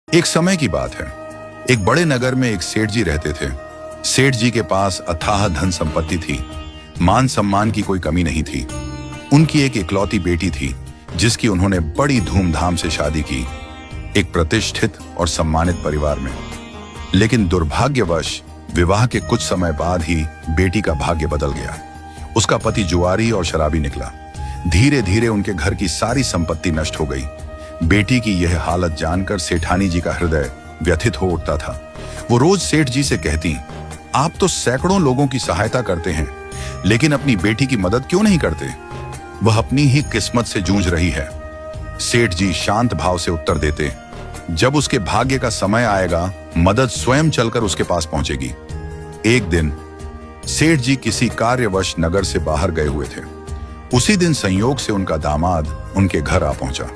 एक समय की बात है। एक बड़े नगर में एक सेठ जी रहते थे। सेठ जी के पास अथाह धन संपत्ति थी। मान सम्मान की कोई कमी नहीं थी। उनकी एक इकलौती बेटी थी जिसकी उन्होंने बड़ी धूमधाम से शादी की, एक प्रतिष्ठित और सम्मानित परिवार में। लेकिन दुर्भाग्यवश विवाह के कुछ समय बाद ही बेटी का भाग्य बदल गया। उसका पति जुआरी और शराबी निकला। धीरे धीरे उनके घर की सारी संपत्ति नष्ट हो गई। बेटी की यह हालत जानकर सेठानी जी का हृदय व्यथित हो उठता था। वो रोज सेठ जी से कहती, आप तो सैकड़ों लोगों की सहायता करते हैं, लेकिन अपनी बेटी की मदद क्यों नहीं करते? वह अपनी ही किस्मत से जूझ रही है। सेठ जी शांत भाव से उत्तर देते, जब उसके भाग्य का समय आएगा, मदद स्वयं चलकर उसके पास पहुंचेगी। एक दिन सेठ जी किसी कार्यवश नगर से बाहर गए हुए थे। उसी दिन संयोग से उनका दामाद उनके घर आ पहुंचा।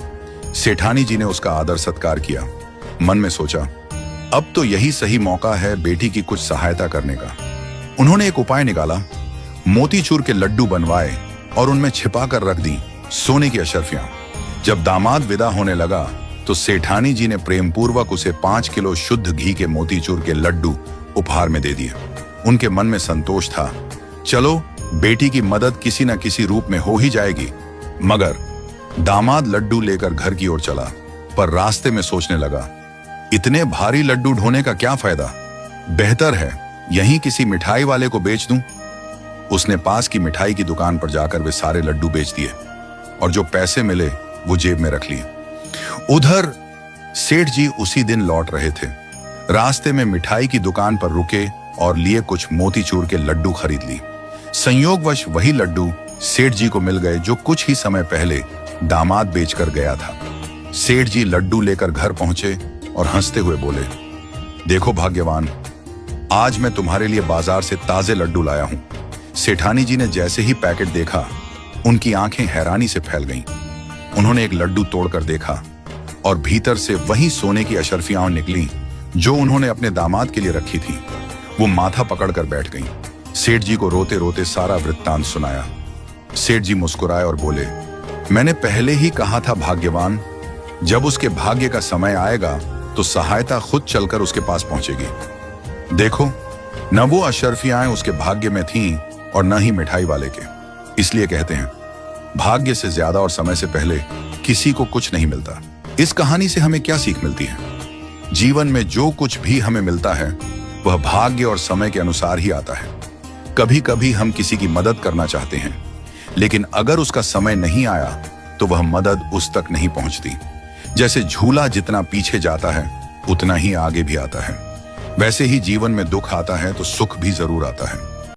सेठानी जी ने उसका आदर सत्कार किया। मन में सोचा, अब तो यही सही मौका है बेटी की कुछ सहायता करने का। उन्होंने एक उपाय निकाला। मोतीचूर के लड्डू बनवाए और उनमें छिपा कर रख दी सोने की अशर्फियां। जब दामाद विदा होने लगा तो सेठानी जी ने प्रेम पूर्वक उसे 5 किलो शुद्ध घी के मोतीचूर के लड्डू उपहार में दे दिए। उनके मन में संतोष था, चलो बेटी की मदद किसी न किसी रूप में हो ही जाएगी। मगर दामाद लड्डू लेकर घर की ओर चला, पर रास्ते में सोचने लगा, इतने भारी लड्डू ढोने का क्या फायदा? बेहतर है यहीं किसी मिठाई वाले को बेच दूं। उसने पास की मिठाई की दुकान पर जाकर वे सारे लड्डू बेच दिए और जो पैसे मिले वो जेब में रख लिए। उधर सेठ जी उसी दिन लौट रहे थे। रास्ते में मिठाई की दुकान पर रुके और लिए कुछ मोतीचूर के लड्डू खरीद ली। संयोगवश वही लड्डू सेठ जी को मिल गए जो कुछ ही समय पहले दामाद बेचकर गया था। सेठ जी लड्डू लेकर घर पहुंचे और हंसते हुए बोले, देखो भाग्यवान, आज मैं तुम्हारे लिए बाजार से ताजे लड्डू लाया हूं। सेठानी जी ने जैसे ही पैकेट देखा, उनकी आंखें हैरानी से फैल गईं। उन्होंने एक लड्डू तोड़कर देखा और भीतर से वही सोने की अशर्फियां निकली जो उन्होंने अपने दामाद के लिए रखी थी। वो माथा पकड़कर बैठ गईं। सेठ जी को रोते रोते सारा वृत्तांत सुनाया। सेठ जी मुस्कुराए और बोले, मैंने पहले ही कहा था भाग्यवान, जब उसके भाग्य का समय आएगा तो सहायता खुद चलकर उसके पास पहुंचेगी। देखो, न वो अशर्फियां उसके भाग्य में थीं और न ही मिठाई वाले के। इसलिए कहते हैं, भाग्य से ज्यादा और समय से पहले किसी को कुछ नहीं मिलता। इस कहानी से हमें क्या सीख मिलती है? जीवन में जो कुछ भी हमें मिलता है वह भाग्य और समय के अनुसार ही आता है। कभी कभी हम किसी की मदद करना चाहते हैं, लेकिन अगर उसका समय नहीं आया तो वह मदद उस तक नहीं पहुंचती। जैसे झूला जितना पीछे जाता है उतना ही आगे भी आता है, वैसे ही जीवन में दुख आता है तो सुख भी जरूर आता है।